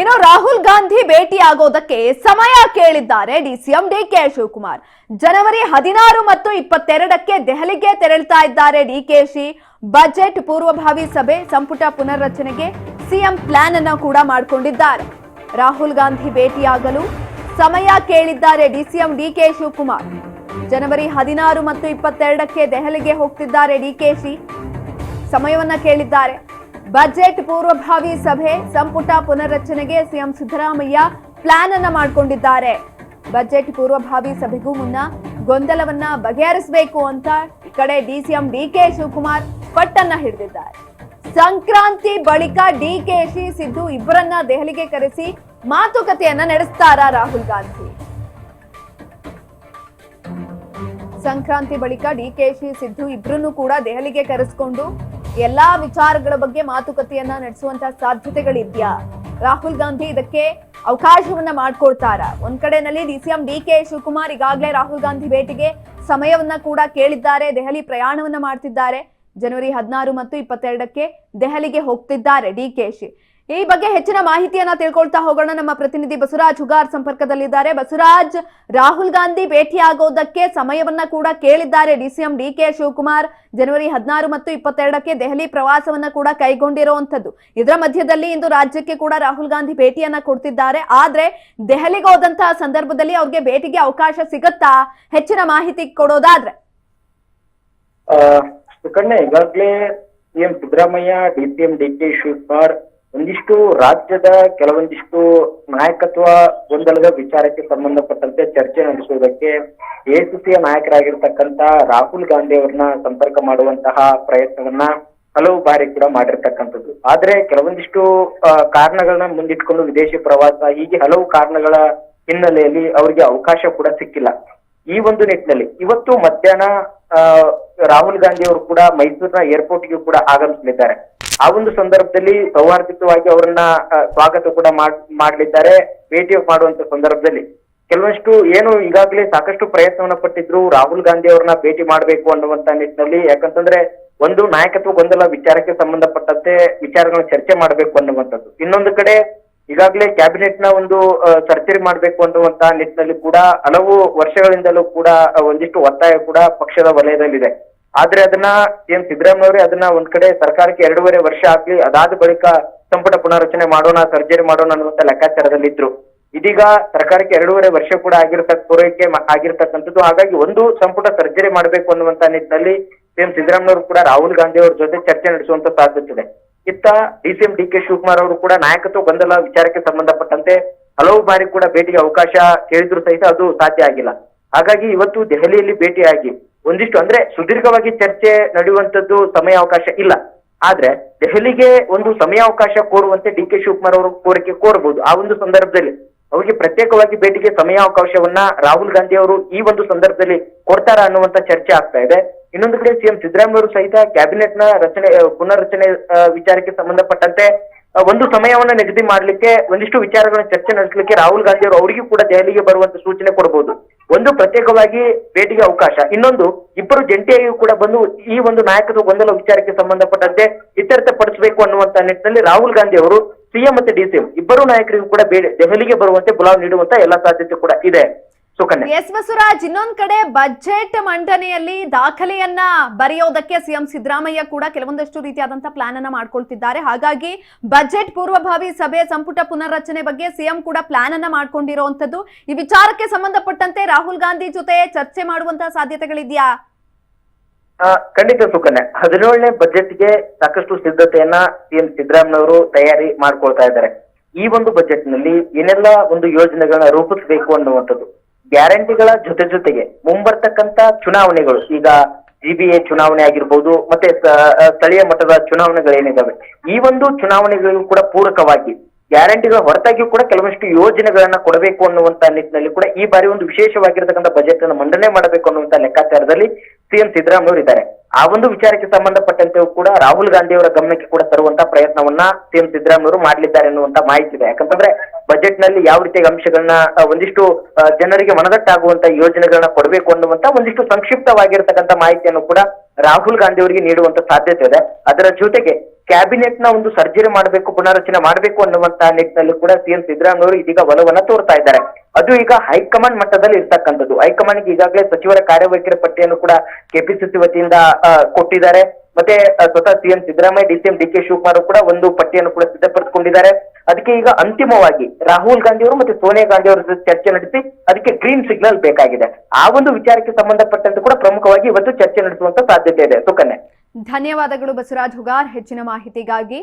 ಇನ್ನು ರಾಹುಲ್ ಗಾಂಧಿ ಭೇಟಿಯಾಗೋದಕ್ಕೆ ಸಮಯ ಕೇಳಿದ್ದಾರೆ ಡಿಸಿಎಂ ಡಿಕೆ ಶಿವಕುಮಾರ್. ಜನವರಿ 16 ಮತ್ತು 22ಕ್ಕೆ ದೆಹಲಿಗೆ ತೆರಳುತ್ತಾ ಇದ್ದಾರೆ ಡಿಕೆಶಿ. ಬಜೆಟ್ ಪೂರ್ವಭಾವಿ ಸಭೆ, ಸಂಪುಟ ಪುನರ್ರಚನೆಗೆ ಸಿಎಂ ಪ್ಲಾನ್ ಅನ್ನು ಕೂಡ ಮಾಡಿಕೊಂಡಿದ್ದಾರೆ. ರಾಹುಲ್ ಗಾಂಧಿ ಭೇಟಿಯಾಗಲು ಸಮಯ ಕೇಳಿದ್ದಾರೆ ಡಿಸಿಎಂ ಡಿಕೆ ಶಿವಕುಮಾರ್. ಜನವರಿ 16 ಮತ್ತು 22ಕ್ಕೆ ದೆಹಲಿಗೆ ಹೋಗ್ತಿದ್ದಾರೆ ಡಿಕೆಶಿ. ಸಮಯವನ್ನ ಕೇಳಿದ್ದಾರೆ. ಬಜೆಟ್ ಪೂರ್ವಭಾವಿ ಸಭೆ, ಸಂಪುಟ ಪುನರ್ರಚನೆಗೆ ಸಿಎಂ ಸಿದ್ದರಾಮಯ್ಯ ಪ್ಲಾನ್ ಅನ್ನ ಮಾಡಿಕೊಂಡಿದ್ದಾರೆ. ಬಜೆಟ್ ಪೂರ್ವಭಾವಿ ಸಭೆಗೂ ಮುನ್ನ ಗೊಂದಲವನ್ನ ಬಗೆಹರಿಸಬೇಕು ಅಂತ ಈ ಕಡೆ ಡಿಸಿಎಂ ಡಿಕೆ ಶಿವಕುಮಾರ್ ಪಟ್ಟನ್ನ ಹಿಡಿದಿದ್ದಾರೆ. ಸಂಕ್ರಾಂತಿ ಬಳಿಕ ಡಿಕೆಶಿ ಸಿದ್ದು ಇಬ್ಬರನ್ನ ದೆಹಲಿಗೆ ಕರೆಸಿ ಮಾತುಕತೆಯನ್ನ ನಡೆಸ್ತಾರಾ ರಾಹುಲ್ ಗಾಂಧಿ? ಸಂಕ್ರಾಂತಿ ಬಳಿಕ ಡಿಕೆಶಿ ಸಿದ್ದು ಇಬ್ಬರನ್ನು ಕೂಡ ದೆಹಲಿಗೆ ಕರೆಸಿಕೊಂಡು ಎಲ್ಲಾ ವಿಚಾರಗಳ ಬಗ್ಗೆ ಮಾತುಕತೆಯನ್ನ ನಡೆಸುವಂತ ಸಾಧ್ಯತೆಗಳಿದ್ಯಾ? ರಾಹುಲ್ ಗಾಂಧಿ ಇದಕ್ಕೆ ಅವಕಾಶವನ್ನ ಮಾಡ್ಕೊಡ್ತಾರ? ಒಂದ್ ಕಡೆನಲ್ಲಿ ಡಿಸಿಎಂ ಡಿಕೆ ಶಿವಕುಮಾರ್ ಈಗಾಗಲೇ ರಾಹುಲ್ ಗಾಂಧಿ ಭೇಟಿಗೆ ಸಮಯವನ್ನ ಕೂಡ ಕೇಳಿದ್ದಾರೆ. ದೆಹಲಿ ಪ್ರಯಾಣವನ್ನ ಮಾಡ್ತಿದ್ದಾರೆ. ಜನವರಿ 16 ಮತ್ತು 22ಕ್ಕೆ ದೆಹಲಿಗೆ ಹೋಗ್ತಿದ್ದಾರೆ ಡಿಕೆಶಿ. ಈ ಬಗ್ಗೆ ಹೆಚ್ಚಿನ ಮಾಹಿತಿಯನ್ನ ತಿಳ್ಕೊಳ್ತಾ ಹೋಗೋಣ. ನಮ್ಮ ಪ್ರತಿನಿಧಿ ಬಸವರಾಜ್ ಹುಗಾರ್ ಸಂಪರ್ಕದಲ್ಲಿದ್ದಾರೆ. ಬಸವರಾಜ್, ರಾಹುಲ್ ಗಾಂಧಿ ಭೇಟಿಯಾಗೋದಕ್ಕೆ ಸಮಯವನ್ನ ಕೂಡ ಕೇಳಿದ್ದಾರೆ ಡಿಸಿಎಂ ಡಿಕೆ ಶಿವಕುಮಾರ್. ಜನವರಿ 16 ಮತ್ತು 22ಕ್ಕೆ ದೆಹಲಿ ಪ್ರವಾಸವನ್ನ ಕೂಡ ಕೈಗೊಂಡಿರುವಂತದ್ದು. ಇದರ ಮಧ್ಯದಲ್ಲಿ ಇಂದು ರಾಜ್ಯಕ್ಕೆ ಕೂಡ ರಾಹುಲ್ ಗಾಂಧಿ ಭೇಟಿಯನ್ನ ಕೊಡ್ತಿದ್ದಾರೆ. ಆದ್ರೆ ದೆಹಲಿಗೆ ಹೋದಂತಹ ಸಂದರ್ಭದಲ್ಲಿ ಅವ್ರಿಗೆ ಭೇಟಿಗೆ ಅವಕಾಶ ಸಿಗತ್ತಾ? ಹೆಚ್ಚಿನ ಮಾಹಿತಿ ಕೊಡೋದಾದ್ರೆ. ಈಗಾಗಲೇ ಸಿಎಂ ಸಿದ್ದರಾಮಯ್ಯ, ಡಿಸಿಎಂ ಡಿಕೆ ಶಿವಕುಮಾರ್ ಒಂದಿಷ್ಟು ರಾಜ್ಯದ ಕೆಲವೊಂದಿಷ್ಟು ನಾಯಕತ್ವ ಗೊಂದಲದ ವಿಚಾರಕ್ಕೆ ಸಂಬಂಧಪಟ್ಟಂತೆ ಚರ್ಚೆ ನಡೆಸುವುದಕ್ಕೆ ಎಐಸಿಸಿಯ ನಾಯಕರಾಗಿರ್ತಕ್ಕಂತ ರಾಹುಲ್ ಗಾಂಧಿ ಅವರನ್ನ ಸಂಪರ್ಕ ಮಾಡುವಂತಹ ಪ್ರಯತ್ನವನ್ನ ಹಲವು ಬಾರಿ ಕೂಡ ಮಾಡಿರ್ತಕ್ಕಂಥದ್ದು. ಆದ್ರೆ ಕೆಲವೊಂದಿಷ್ಟು ಕಾರಣಗಳನ್ನ ಮುಂದಿಟ್ಕೊಂಡು ವಿದೇಶಿ ಪ್ರವಾಸ, ಹೀಗೆ ಹಲವು ಕಾರಣಗಳ ಹಿನ್ನೆಲೆಯಲ್ಲಿ ಅವರಿಗೆ ಅವಕಾಶ ಕೂಡ ಸಿಕ್ಕಿಲ್ಲ. ಈ ಒಂದು ನಿಟ್ಟಿನಲ್ಲಿ ಇವತ್ತು ಮಧ್ಯಾಹ್ನ ರಾಹುಲ್ ಗಾಂಧಿ ಅವರು ಕೂಡ ಮೈಸೂರಿನ ಏರ್ಪೋರ್ಟ್ಗೆ ಕೂಡ ಆಗಮಿಸಲಿದ್ದಾರೆ. ಆ ಒಂದು ಸಂದರ್ಭದಲ್ಲಿ ಸೌಹಾರ್ದಿಕವಾಗಿ ಅವರನ್ನ ಸ್ವಾಗತ ಕೂಡ ಮಾಡಲಿದ್ದಾರೆ. ಭೇಟಿ ಮಾಡುವಂತ ಸಂದರ್ಭದಲ್ಲಿ ಕೆಲವಷ್ಟು ಏನು ಈಗಾಗಲೇ ಸಾಕಷ್ಟು ಪ್ರಯತ್ನವನ್ನ ಪಟ್ಟಿದ್ರು ರಾಹುಲ್ ಗಾಂಧಿ ಅವ್ರನ್ನ ಭೇಟಿ ಮಾಡಬೇಕು ಅನ್ನುವಂತ ನಿಟ್ಟಿನಲ್ಲಿ. ಯಾಕಂತಂದ್ರೆ ಒಂದು ನಾಯಕತ್ವ ಗೊಂದಲ ವಿಚಾರಕ್ಕೆ ಸಂಬಂಧಪಟ್ಟಂತೆ ವಿಚಾರಗಳನ್ನ ಚರ್ಚೆ ಮಾಡಬೇಕು ಅನ್ನುವಂಥದ್ದು. ಇನ್ನೊಂದು ಕಡೆ ಈಗಾಗಲೇ ಕ್ಯಾಬಿನೆಟ್ ನ ಒಂದು ಸರ್ಜರಿ ಮಾಡಬೇಕು ಅನ್ನುವಂತ ನಿಟ್ಟಿನಲ್ಲಿ ಕೂಡ ಹಲವು ವರ್ಷಗಳಿಂದಲೂ ಕೂಡ ಒಂದಿಷ್ಟು ಒತ್ತಾಯ ಕೂಡ ಪಕ್ಷದ ವಲಯದಲ್ಲಿದೆ. ಆದ್ರೆ ಅದನ್ನ ಸಿಎಂ ಸಿದ್ದರಾಮಯ್ಯ ಅವರೇ ಅದನ್ನ ಒಂದ್ ಕಡೆ ಸರ್ಕಾರಕ್ಕೆ 2.5 ವರ್ಷ ಆಗ್ಲಿ, ಅದಾದ ಬಳಿಕ ಸಂಪುಟ ಪುನರ್ರಚನೆ ಮಾಡೋಣ, ಸರ್ಜರಿ ಮಾಡೋಣ ಅನ್ನುವಂತ ಲೆಕ್ಕಾಚಾರದಲ್ಲಿದ್ರು. ಇದೀಗ ಸರ್ಕಾರಕ್ಕೆ 2.5 ವರ್ಷ ಕೂಡ ಪೂರೈಕೆ ಆಗಿರ್ತಕ್ಕಂಥದ್ದು. ಹಾಗಾಗಿ ಒಂದು ಸಂಪುಟ ಸರ್ಜರಿ ಮಾಡಬೇಕು ಅನ್ನುವಂತ ನಿಟ್ಟಿನಲ್ಲಿ ಸಿಎಂ ಸಿದ್ದರಾಮಯ್ಯ ಅವರು ಕೂಡ ರಾಹುಲ್ ಗಾಂಧಿ ಅವ್ರ ಜೊತೆ ಚರ್ಚೆ ನಡೆಸುವಂತ ಸಾಧ್ಯತೆ ಇದೆ. ಇತ್ತ ಡಿಸಿಎಂ ಡಿಕೆ ಶಿವಕುಮಾರ್ ಅವರು ಕೂಡ ನಾಯಕತ್ವ ಗೊಂದಲ ವಿಚಾರಕ್ಕೆ ಸಂಬಂಧಪಟ್ಟಂತೆ ಹಲವು ಬಾರಿ ಕೂಡ ಭೇಟಿಗೆ ಅವಕಾಶ ಕೇಳಿದ್ರು ಸಹಿತ ಅದು ಸಾಧ್ಯ ಆಗಿಲ್ಲ. ಹಾಗಾಗಿ ಇವತ್ತು ದೆಹಲಿಯಲ್ಲಿ ಭೇಟಿಯಾಗಿ ಒಂದಿಷ್ಟು ಅಂದ್ರೆ ಸುದೀರ್ಘವಾಗಿ ಚರ್ಚೆ ನಡೆಯುವಂತದ್ದು ಸಮಯಾವಕಾಶ ಇಲ್ಲ. ಆದ್ರೆ ದೆಹಲಿಗೆ ಒಂದು ಸಮಯಾವಕಾಶ ಕೋರುವಂತೆ ಡಿಕೆ ಶಿವಕುಮಾರ್ ಅವರು ಕೋರಿಕೆ ಕೋರಬಹುದು. ಆ ಒಂದು ಸಂದರ್ಭದಲ್ಲಿ ಅವರಿಗೆ ಪ್ರತ್ಯೇಕವಾಗಿ ಭೇಟಿಗೆ ಸಮಯಾವಕಾಶವನ್ನ ರಾಹುಲ್ ಗಾಂಧಿ ಅವರು ಈ ಒಂದು ಸಂದರ್ಭದಲ್ಲಿ ಕೊಡ್ತಾರ ಅನ್ನುವಂತ ಚರ್ಚೆ ಆಗ್ತಾ ಇದೆ. ಇನ್ನೊಂದು ಕಡೆ ಸಿಎಂ ಸಿದ್ದರಾಮಯ್ಯ ಅವರು ಸಹಿತ ಕ್ಯಾಬಿನೆಟ್ ನ ಪುನರ್ರಚನೆ ವಿಚಾರಕ್ಕೆ ಸಂಬಂಧಪಟ್ಟಂತೆ ಒಂದು ಸಮಯವನ್ನ ನಿಗದಿ ಮಾಡ್ಲಿಕ್ಕೆ, ಒಂದಿಷ್ಟು ವಿಚಾರಗಳನ್ನ ಚರ್ಚೆ ನಡೆಸಲಿಕ್ಕೆ ರಾಹುಲ್ ಗಾಂಧಿ ಅವರು ಅವರಿಗೂ ಕೂಡ ದೆಹಲಿಗೆ ಬರುವಂತ ಸೂಚನೆ ಕೊಡಬಹುದು. ಒಂದು ಪ್ರತ್ಯೇಕವಾಗಿ ಭೇಟಿಗೆ ಅವಕಾಶ, ಇನ್ನೊಂದು ಇಬ್ಬರು ಜಂಟಿಯಾಗಿ ಕೂಡ ಬಂದು ಈ ಒಂದು ನಾಯಕತ್ವ ಗೊಂದಲ ವಿಚಾರಕ್ಕೆ ಸಂಬಂಧಪಟ್ಟಂತೆ ಇತ್ಯರ್ಥ ಪಡಿಸಬೇಕು ಅನ್ನುವಂತ ನಿಟ್ಟಿನಲ್ಲಿ ರಾಹುಲ್ ಗಾಂಧಿ ಅವರು ಸಿಎಂ ಮತ್ತೆ ಡಿಸಿಎಂ ಇಬ್ಬರು ನಾಯಕರಿಗೂ ಕೂಡ ದೆಹಲಿಗೆ ಬರುವಂತೆ ಬುಲಾವ್ ನೀಡುವಂತ ಎಲ್ಲಾ ಸಾಧ್ಯತೆ ಕೂಡ ಇದೆ. ಎಸ್ ಬಸವರಾಜ್, ಇನ್ನೊಂದ್ ಕಡೆ ಬಜೆಟ್ ಮಂಡನೆಯಲ್ಲಿ ದಾಖಲೆಯನ್ನ ಬರೆಯೋದಕ್ಕೆ ಸಿಎಂ ಸಿದ್ದರಾಮಯ್ಯ ಕೂಡ ಕೆಲವೊಂದಷ್ಟು ರೀತಿಯಾದಂತಹ ಪ್ಲಾನ್ ಅನ್ನ ಮಾಡ್ಕೊಳ್ತಿದ್ದಾರೆ. ಹಾಗಾಗಿ ಬಜೆಟ್ ಪೂರ್ವಭಾವಿ ಸಭೆ, ಸಂಪುಟ ಪುನರ್ರಚನೆ ಬಗ್ಗೆ ಸಿಎಂ ಕೂಡ ಪ್ಲಾನ್ ಅನ್ನ ಮಾಡ್ಕೊಂಡಿರುವಂತದ್ದು. ಈ ವಿಚಾರಕ್ಕೆ ಸಂಬಂಧಪಟ್ಟಂತೆ ರಾಹುಲ್ ಗಾಂಧಿ ಜೊತೆ ಚರ್ಚೆ ಮಾಡುವಂತಹ ಸಾಧ್ಯತೆಗಳಿದೆಯಾ? ಖಂಡಿತ ಸುಕನ್ಯಾ, 17ನೇ ಬಜೆಟ್ಗೆ ಸಾಕಷ್ಟು ಸಿದ್ಧತೆಯನ್ನ ಸಿಎಂ ಸಿದ್ದರಾಮಯ್ಯ ಅವರು ತಯಾರಿ ಮಾಡ್ಕೊಳ್ತಾ ಇದ್ದಾರೆ. ಈ ಒಂದು ಬಜೆಟ್ ನಲ್ಲಿ ಏನೆಲ್ಲ ಒಂದು ಯೋಜನೆಗಳನ್ನ ರೂಪಿಸಬೇಕು ಅನ್ನುವಂಥದ್ದು, ಗ್ಯಾರಂಟಿಗಳ ಜೊತೆಗೆ ಮುಂಬರ್ತಕ್ಕಂತ ಚುನಾವಣೆಗಳು, ಈಗ ಜಿಬಿಎ ಚುನಾವಣೆ ಆಗಿರ್ಬೋದು, ಮತ್ತೆ ಸ್ಥಳೀಯ ಮಟ್ಟದ ಚುನಾವಣೆಗಳೇನಿದಾವೆ, ಈ ಒಂದು ಚುನಾವಣೆಗಳಿಗೂ ಕೂಡ ಪೂರಕವಾಗಿ ಗ್ಯಾರಂಟಿಗಳ ಹೊರತಾಗಿಯೂ ಕೂಡ ಕೆಲವಷ್ಟು ಯೋಜನೆಗಳನ್ನ ಕೊಡಬೇಕು ಅನ್ನುವಂತ ನಿಟ್ಟಿನಲ್ಲಿ ಕೂಡ ಈ ಬಾರಿ ಒಂದು ವಿಶೇಷವಾಗಿರ್ತಕ್ಕಂಥ ಬಜೆಟ್ ಅನ್ನು ಮಂಡನೆ ಮಾಡಬೇಕು ಅನ್ನುವಂತ ಲೆಕ್ಕಾಚಾರದಲ್ಲಿ ಸಿಎಂ ಸಿದ್ದರಾಮಯ್ಯ ಅವರು ಇದ್ದಾರೆ. ಆ ಒಂದು ವಿಚಾರಕ್ಕೆ ಸಂಬಂಧಪಟ್ಟಂತೆ ಕೂಡ ರಾಹುಲ್ ಗಾಂಧಿ ಅವರ ಗಮನಕ್ಕೆ ಕೂಡ ತರುವಂತ ಪ್ರಯತ್ನವನ್ನ ಸಿಎಂ ಸಿದ್ದರಾಮಯ್ಯ ಅವರು ಮಾಡಲಿದ್ದಾರೆ ಅನ್ನುವಂತ ಮಾಹಿತಿ ಇದೆ. ಯಾಕಂತಂದ್ರೆ ಬಜೆಟ್ ನಲ್ಲಿ ಯಾವ ರೀತಿಯ ಅಂಶಗಳನ್ನ ಒಂದಿಷ್ಟು ಜನರಿಗೆ ಮನದಟ್ಟಾಗುವಂತ ಯೋಜನೆಗಳನ್ನ ಕೊಡಬೇಕು ಅನ್ನುವಂತ ಒಂದಿಷ್ಟು ಸಂಕ್ಷಿಪ್ತವಾಗಿರ್ತಕ್ಕಂಥ ಮಾಹಿತಿಯನ್ನು ಕೂಡ ರಾಹುಲ್ ಗಾಂಧಿ ಅವರಿಗೆ ನೀಡುವಂತ ಸಾಧ್ಯತೆ ಇದೆ. ಅದರ ಜೊತೆಗೆ ಕ್ಯಾಬಿನೆಟ್ ನ ಒಂದು ಸರ್ಜರಿ ಮಾಡಬೇಕು, ಪುನರ್ರಚನೆ ಮಾಡಬೇಕು ಅನ್ನುವಂತಹ ನಿಟ್ಟಿನಲ್ಲಿ ಕೂಡ ಸಿಎಂ ಸಿದ್ದರಾಮಯ್ಯ ಅವರು ಇದೀಗ ಒಲವನ್ನ ತೋರ್ತಾ ಇದ್ದಾರೆ. ಅದು ಈಗ ಹೈಕಮಾಂಡ್ ಮಟ್ಟದಲ್ಲಿ ಇರ್ತಕ್ಕಂಥದ್ದು. ಹೈಕಮಾಂಡ್ ಈಗಾಗಲೇ ಸಚಿವರ ಕಾರ್ಯವೈಖರಿ ಪಟ್ಟಿಯನ್ನು ಕೂಡ ಕೆಪಿಸಿಸಿ ವತಿಯಿಂದ ಕೊಟ್ಟಿದ್ದಾರೆ. ಮತ್ತೆ ಸ್ವತಃ CM Siddaramaiah, DCM D K Shivakumar ಕೂಡ ಒಂದು ಪಟ್ಟಿಯನ್ನು ಕೂಡ ಸಿದ್ಧಪಡಿಸಿಕೊಂಡಿದ್ದಾರೆ. ಅದಕ್ಕೆ ಈಗ ಅಂತಿಮವಾಗಿ ರಾಹುಲ್ ಗಾಂಧಿ ಅವರು ಮತ್ತೆ ಸೋನಿಯಾ ಗಾಂಧಿ ಅವರ ಜೊತೆ ಚರ್ಚೆ ನಡೆಸಿ ಅದಕ್ಕೆ ಗ್ರೀನ್ ಸಿಗ್ನಲ್ ಬೇಕಾಗಿದೆ. ಆ ಒಂದು ವಿಚಾರಕ್ಕೆ ಸಂಬಂಧಪಟ್ಟಂತೆ ಕೂಡ ಪ್ರಮುಖವಾಗಿ ಇವತ್ತು ಚರ್ಚೆ ನಡೆಸುವಂತ ಸಾಧ್ಯತೆ ಇದೆ. ಸುಕನ್ಯಾ, ಧನ್ಯವಾದಗಳು ಬಸವರಾಜ್ ಹುಗಾರ್ ಹೆಚ್ಚಿನ ಮಾಹಿತಿಗಾಗಿ.